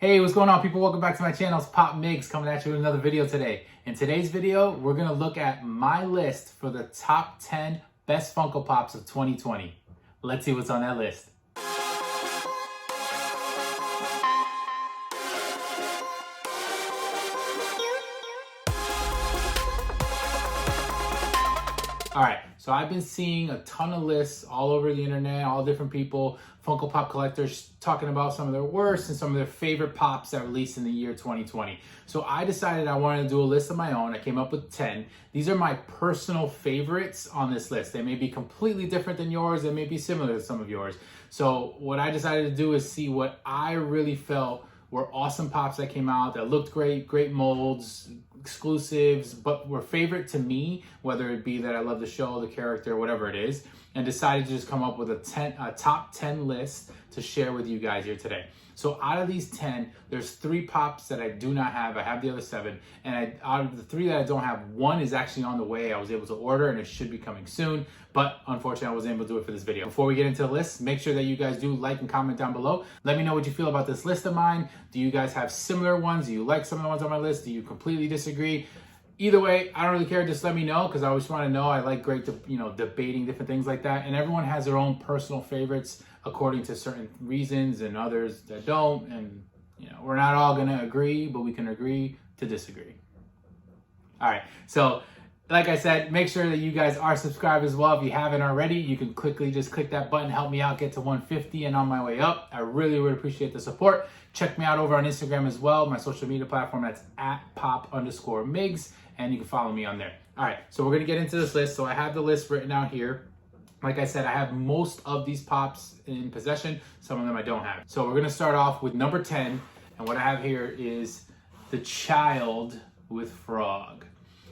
Hey, what's going on, people? Welcome back to my channel. It's Pop Migs coming at you with another video today. In today's video, we're going to look at my list for the top 10 best Funko Pops of 2020. Let's see what's on that list. All right, so I've been seeing a ton of lists all over the internet, all different people, Funko Pop collectors talking about some of their worst and some of their favorite pops that released in the year 2020. So I decided I wanted to do a list of my own. I came up with 10. These are my personal favorites on this list. They may be completely different than yours. They may be similar to some of yours. So what I decided to do is see what I really felt were awesome pops that came out that looked great, great molds, exclusives, but were favorite to me, whether it be that I love the show, the character, whatever it is, and decided to just come up with a top 10 list to share with you guys here today. So out of these 10, there's 3 pops that I do not have. I have the other 7. And out of the 3 that I don't have, 1 is actually on the way. I was able to order and it should be coming soon. But unfortunately, I wasn't able to do it for this video. Before we get into the list, make sure that you guys do like and comment down below. Let me know what you feel about this list of mine. Do you guys have similar ones? Do you like some of the ones on my list? Do you completely disagree? Either way, I don't really care. Just let me know, because I always want to know. I like debating different things like that. And everyone has their own personal favorites according to certain reasons, and others that don't. And we're not all gonna agree, but we can agree to disagree. All right. So, like I said, make sure that you guys are subscribed as well. If you haven't already, you can quickly just click that button, help me out, get to 150 and on my way up. I really would appreciate the support. Check me out over on Instagram as well, my social media platform. That's at @pop_migs, and you can follow me on there. All right, so we're gonna get into this list. So I have the list written out here. Like I said, I have most of these pops in possession. Some of them I don't have. So we're gonna start off with number 10, and what I have here is the Child with Frog.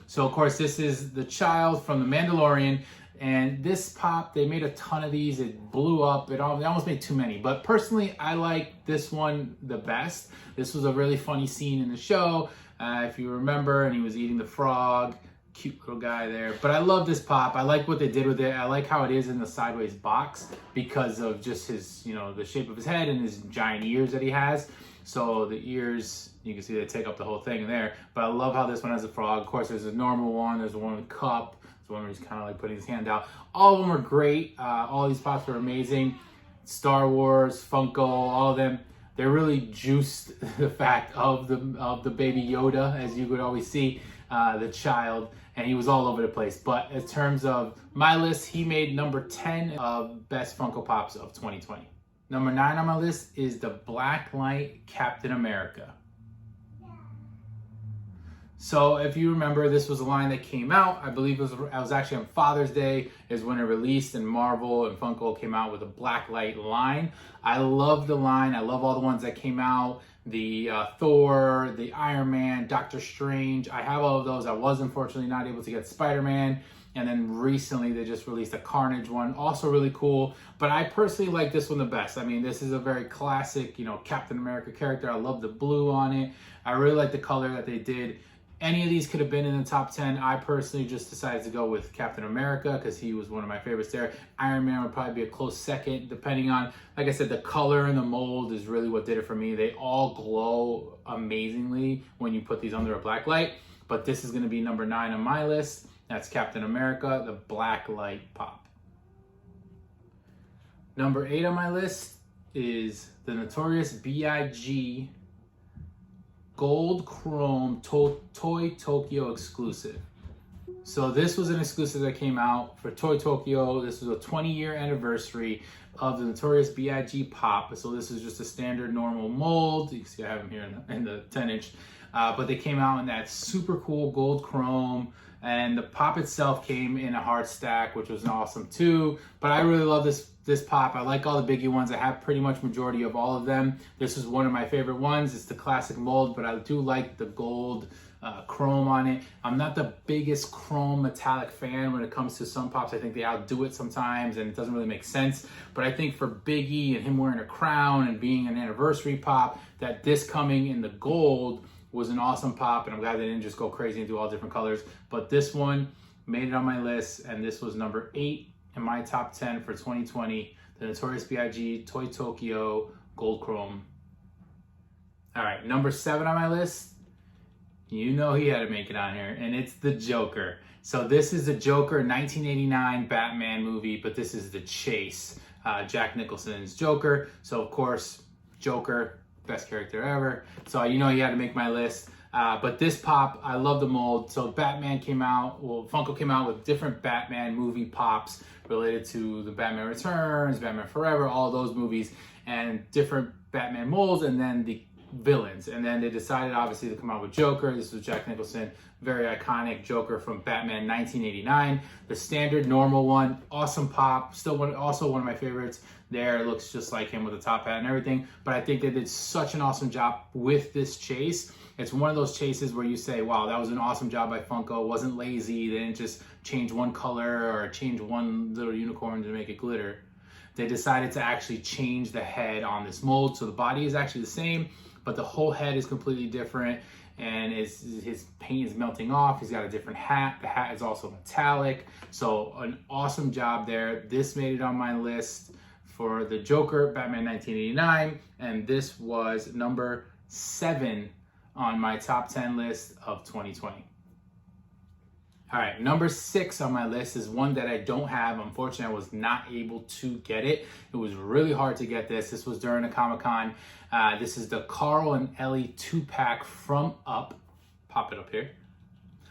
So of course, this is the Child from the Mandalorian, and this pop, they made a ton of these. It blew up. They almost made too many, but personally, I like this one the best. This was a really funny scene in the show, if you remember, and he was eating the frog. Cute little guy there. But I love this pop. I like what they did with it. I like how it is in the sideways box because of just his, the shape of his head and his giant ears that he has. So the ears, you can see they take up the whole thing there. But I love how this one has a frog. Of course, there's a normal one. There's one with a cup. There's one where he's kind of like putting his hand out. All of them are great. All these pops are amazing. Star Wars, Funko, all of them. They really juiced the fact of the baby Yoda, as you would always see, the Child, and he was all over the place. But in terms of my list, he made number 10 of best Funko Pops of 2020. Number 9 on my list is the Blacklight Captain America. So if you remember, this was a line that came out. I believe it was actually on Father's Day is when it released, and Marvel and Funko came out with a Blacklight line. I love the line. I love all the ones that came out. The Thor, the Iron Man, Doctor Strange. I have all of those. I was unfortunately not able to get Spider-Man. And then recently they just released a Carnage one, also really cool. But I personally like this one the best. I mean, this is a very classic, Captain America character. I love the blue on it. I really like the color that they did. Any of these could have been in the top 10. I personally just decided to go with Captain America because he was one of my favorites there. Iron Man would probably be a close second, depending on, like I said, the color and the mold is really what did it for me. They all glow amazingly when you put these under a black light. But this is going to be number 9 on my list. That's Captain America, the Blacklight pop. Number 8 on my list is the Notorious B.I.G. Gold Chrome Toy Tokyo exclusive. So this was an exclusive that came out for Toy Tokyo. This was a 20-year anniversary of the Notorious B.I.G. pop. So this is just a standard normal mold. You can see I have them here in the 10-inch. But they came out in that super cool gold chrome. And the pop itself came in a hard stack, which was awesome too. But I really love this pop. I like all the biggie ones. I have pretty much majority of all of them. This is one of my favorite ones. It's the classic mold, but I do like the gold chrome on it. I'm not the biggest chrome metallic fan when it comes to some pops. I think they outdo it sometimes and it doesn't really make sense. But I think for Biggie and him wearing a crown and being an anniversary pop, that this coming in the gold was an awesome pop, and I'm glad they didn't just go crazy and do all different colors. But this one made it on my list, and this was number 8 in my top 10 for 2020, the Notorious B.I.G. Toy Tokyo Gold Chrome. All right, number 7 on my list. You know he had to make it on here, and it's the Joker. So this is the Joker 1989 Batman movie, but this is the chase. Jack Nicholson's Joker. So of course, Joker, best character ever. So you know he had to make my list. But this pop, I love the mold. So Batman came out, Funko came out with different Batman movie pops related to the Batman Returns, Batman Forever, all those movies, and different Batman molds, and then the villains. And then they decided obviously to come out with Joker. This was Jack Nicholson, very iconic Joker from Batman 1989. The standard normal one, awesome pop, still also one of my favorites. There, it looks just like him with a top hat and everything. But I think they did such an awesome job with this chase. It's one of those chases where you say, wow, that was an awesome job by Funko. It wasn't lazy. They didn't just change one color or change one little unicorn to make it glitter. They decided to actually change the head on this mold. So the body is actually the same, but the whole head is completely different, and his paint is melting off. He's got a different hat. The hat is also metallic. So an awesome job there. This made it on my list for the Joker, Batman 1989, and this was number 7 on my top 10 list of 2020. All right, number 6 on my list is one that I don't have. Unfortunately, I was not able to get it. It was really hard to get this. This was during a Comic-Con. This is the Carl and Ellie 2-pack from Up. Pop it up here.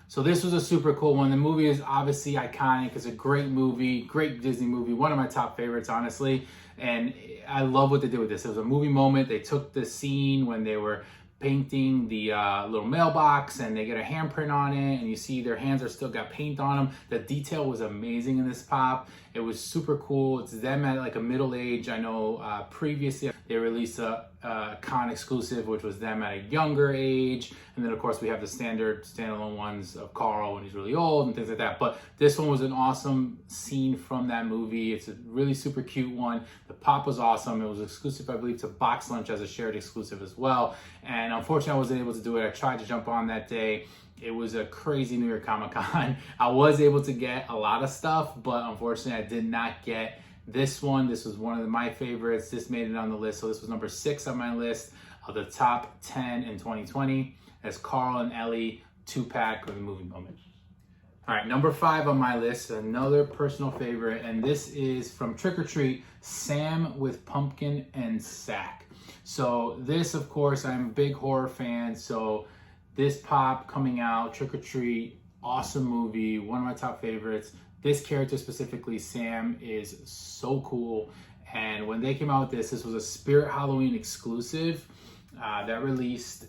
So this was a super cool one. The movie is obviously iconic. It's a great movie, great Disney movie. One of my top favorites, honestly. And I love what they did with this. It was a movie moment. They took the scene when they were painting the little mailbox, and they get a handprint on it, and you see their hands are still got paint on them. The detail was amazing in this pop. It was super cool. It's them at like a middle age. I know previously they released a con exclusive, which was them at a younger age, and then of course we have the standard standalone ones of Carl when he's really old and things like that. But this one was an awesome scene from that movie. It's a really super cute one. The pop was awesome. It was exclusive, I believe, to Box Lunch as a shared exclusive as well. And unfortunately, I wasn't able to do it. I tried to jump on that day. It was a crazy New York Comic Con. I was able to get a lot of stuff, but unfortunately, I did not get this one. This was one of my favorites. This made it on the list. So this was number 6 on my list of the top 10 in 2020. That's Carl and Ellie 2-pack with a movie moment. All right, number 5 on my list, another personal favorite, and this is from Trick or Treat, Sam with pumpkin and sack. So this, of course, I'm a big horror fan, so this pop coming out, Trick or Treat, awesome movie, one of my top favorites. This character specifically, Sam, is so cool. And when they came out with this was a Spirit Halloween exclusive that released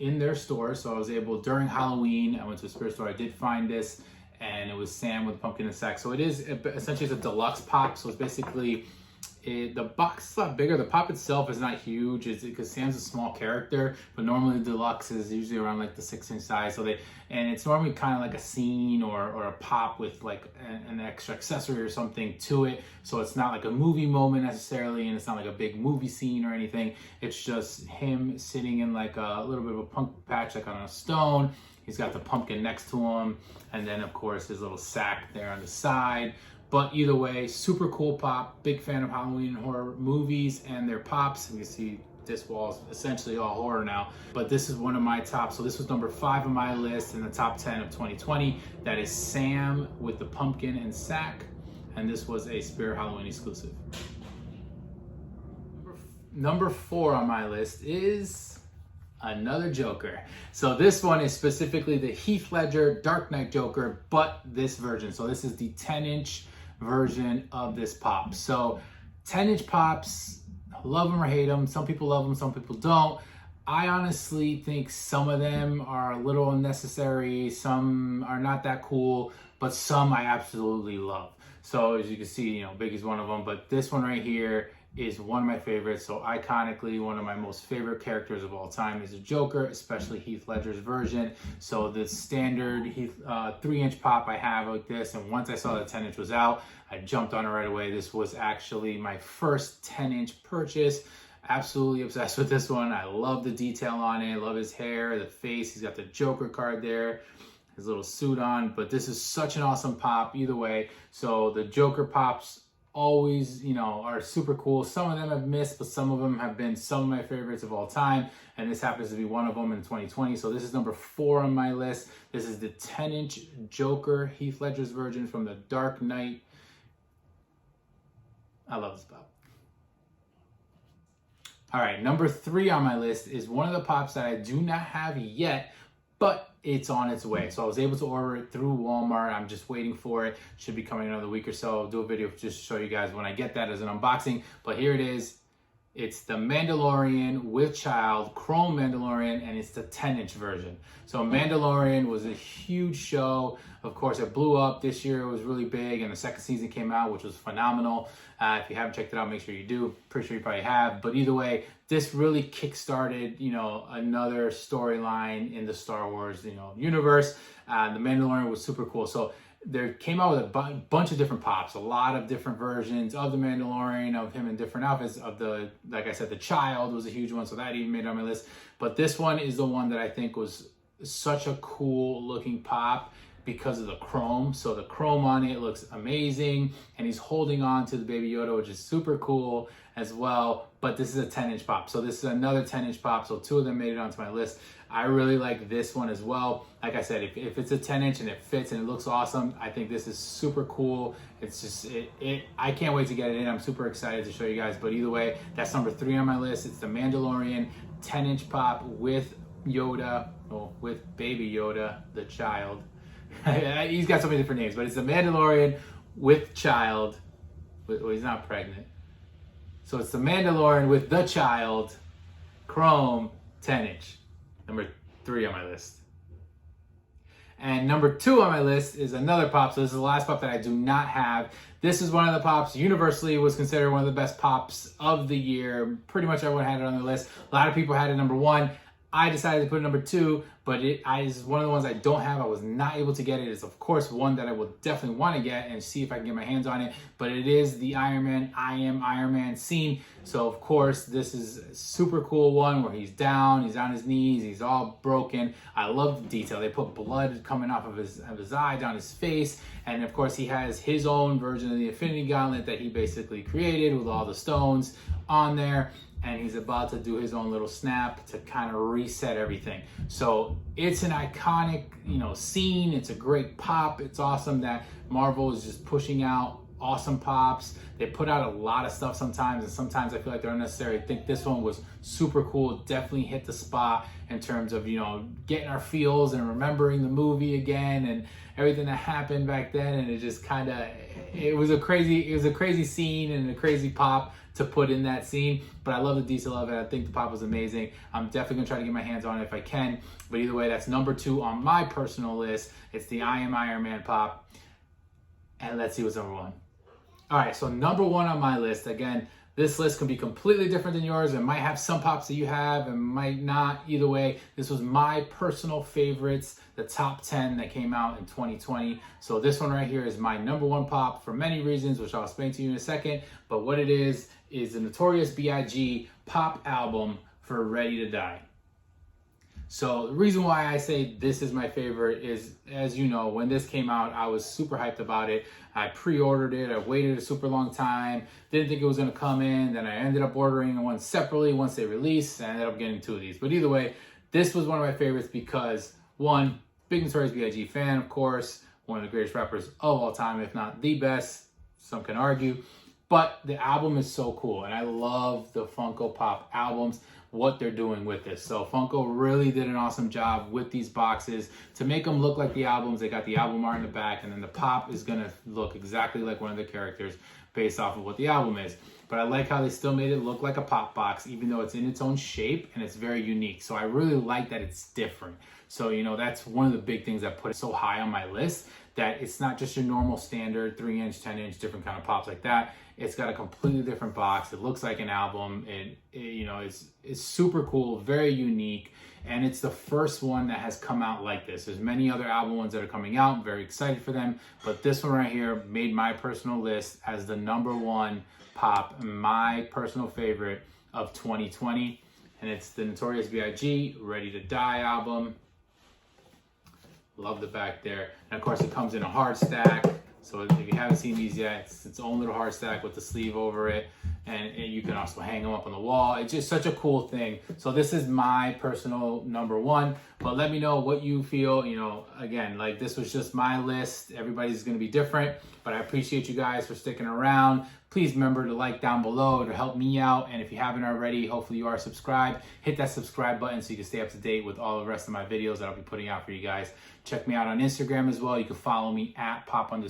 in their store. So I was able, during Halloween, I went to a Spirit store, I did find this, and it was Sam with pumpkin and sack. So it is essentially it's a deluxe pop. So it's basically the box is a lot bigger. The pop itself is not huge, because Sam's a small character, but normally the deluxe is usually around like the 6-inch size. So it's normally kind of like a scene or a pop with like an extra accessory or something to it. So it's not like a movie moment necessarily, and it's not like a big movie scene or anything. It's just him sitting in like a little bit of a pumpkin patch, like on a stone. He's got the pumpkin next to him, and then of course his little sack there on the side. But either way, super cool pop. Big fan of Halloween and horror movies and their pops. You can see this wall is essentially all horror now. But this is one of my tops. So this was number 5 on my list in the top 10 of 2020. That is Sam with the pumpkin and sack. And this was a Spirit Halloween exclusive. Number 4 on my list is another Joker. So this one is specifically the Heath Ledger Dark Knight Joker, but this version. So this is the 10-inch version of this pop. So 10-inch pops, love them or hate them. Some people love them, some people don't. I honestly think some of them are a little unnecessary, some are not that cool, but some I absolutely love. So as you can see, Biggie's one of them, but this one right here is one of my favorites. So iconically, one of my most favorite characters of all time is the Joker, especially Heath Ledger's version. So the standard 3-inch pop I have like this, and once I saw the 10-inch was out, I jumped on it right away. This was actually my first 10-inch purchase. Absolutely obsessed with this one. I love the detail on it. I love his hair, the face. He's got the Joker card there, his little suit on. But this is such an awesome pop either way. So the Joker pops always, you know, are super cool. Some of them have missed, but some of them have been some of my favorites of all time. And this happens to be one of them in 2020. So this is number 4 on my list. This is the 10-inch Joker, Heath Ledger's version from The Dark Knight. I love this pop. All right, number 3 on my list is one of the pops that I do not have yet, but it's on its way. So I was able to order it through Walmart. I'm just waiting for it. Should be coming in another week or so. I'll do a video just to show you guys when I get that as an unboxing. But here it is. It's the Mandalorian with child, Chrome Mandalorian, and it's the 10-inch version. So Mandalorian was a huge show. Of course, it blew up this year. It was really big, and the second season came out, which was phenomenal. If you haven't checked it out, make sure you do. Pretty sure you probably have. But either way, this really kickstarted, you know, another storyline in the Star Wars, you know, universe. The Mandalorian was super cool. So they came out with a bunch of different pops, a lot of different versions of the Mandalorian, of him in different outfits, of the, like I said, the child was a huge one, so that even made it on my list. But this one is the one that I think was such a cool looking pop because of the chrome. So the chrome on it looks amazing, and he's holding on to the Baby Yoda, which is super cool as well. But this is a 10-inch pop. So this is another 10-inch pop. So 2 of them made it onto my list. I really like this one as well. Like I said, if it's a 10-inch and it fits and it looks awesome, I think this is super cool. It's just, I can't wait to get it in. I'm super excited to show you guys. But either way, that's number 3 on my list. It's the Mandalorian 10-inch pop with Yoda, well, with Baby Yoda, the child. He's got so many different names, but it's the Mandalorian with child. Well, he's not pregnant. So it's the Mandalorian with the child, Chrome 10-inch. Number 3 on my list. And number 2 on my list is another pop. So this is the last pop that I do not have. This is one of the pops universally was considered one of the best pops of the year. Pretty much everyone had it on their list. A lot of people had it number 1. I decided to put it number 2, but it is one of the ones I don't have. I was not able to get it. It's of course one that I will definitely want to get and see if I can get my hands on it. But it is the Iron Man, I Am Iron Man scene. So of course this is a super cool one where he's down, he's on his knees, he's all broken. I love the detail. They put blood coming off of his eye down his face, and of course he has his own version of the Infinity Gauntlet that he basically created with all the stones on there. And he's about to do his own little snap to kind of reset everything. So it's an iconic, you know, scene. It's a great pop. It's awesome that Marvel is just pushing out awesome pops. They put out a lot of stuff sometimes, and sometimes I feel like they're unnecessary. I think this one was super cool. Definitely hit the spot in terms of, you know, getting our feels and remembering the movie again and everything that happened back then. And it just kind of, it was a crazy scene and a crazy pop to put in that scene, but I love the detail of it. I think the pop was amazing. I'm definitely gonna try to get my hands on it if I can, but either way, that's number 2 on my personal list. It's the I Am Iron Man pop, and let's see what's number 1. All right, so number 1 on my list, again, this list can be completely different than yours. It might have some pops that you have and might not. Either way, this was my personal favorites, the top 10 that came out in 2020. So this one right here is my number 1 pop for many reasons, which I'll explain to you in a second. But what it is the Notorious B.I.G. pop album for Ready to Die. So the reason why I say this is my favorite is, as you know, when this came out, I was super hyped about it. I pre-ordered it. I waited a super long time. Didn't think it was going to come in. Then I ended up ordering one separately once they released. I ended up getting 2 of these. But either way, this was one of my favorites because, 1, big Notorious B.I.G. fan, of course. One of the greatest rappers of all time, if not the best. Some can argue. But the album is so cool. And I love the Funko Pop albums, what they're doing with this. So Funko really did an awesome job with these boxes to make them look like the albums. They got the album art in the back, and then the pop is gonna look exactly like one of the characters based off of what the album is. But I like how they still made it look like a pop box, even though it's in its own shape and it's very unique. So I really like that it's different. So, you know, that's one of the big things that put it so high on my list, that it's not just your normal standard 3-inch, 10-inch, different kind of pops like that. It's got a completely different box. It looks like an album. You know, it's super cool, very unique, and it's the first one that has come out like this. There's many other album ones that are coming out. I'm very excited for them, but this one right here made my personal list as the number 1 pop, my personal favorite of 2020, and it's the Notorious B.I.G. Ready to Die album. Love the back there, and of course it comes in a hard stack So if you haven't seen these yet, it's its own little hard stack with the sleeve over it. And you can also hang them up on the wall. It's just such a cool thing. So this is my personal number one, but let me know what you feel. You know, again, like this was just my list. Everybody's gonna be different, but I appreciate you guys for sticking around. Please remember to like down below to help me out. And if you haven't already, hopefully you are subscribed. Hit that subscribe button so you can stay up to date with all the rest of my videos that I'll be putting out for you guys. Check me out on Instagram as well. You can follow me at pop_mig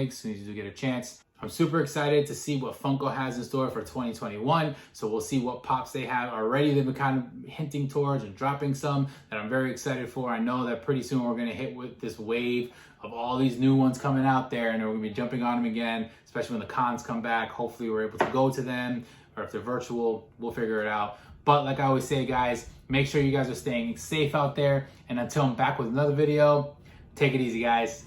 as soon as you do get a chance. I'm super excited to see what Funko has in store for 2021. So we'll see what pops they have already. They've been kind of hinting towards and dropping some that I'm very excited for. I know that pretty soon we're gonna hit with this wave of all these new ones coming out there, and we're gonna be jumping on them again, especially when the cons come back. Hopefully we're able to go to them, or if they're virtual, we'll figure it out. But like I always say, guys, make sure you guys are staying safe out there. And until I'm back with another video, take it easy, guys.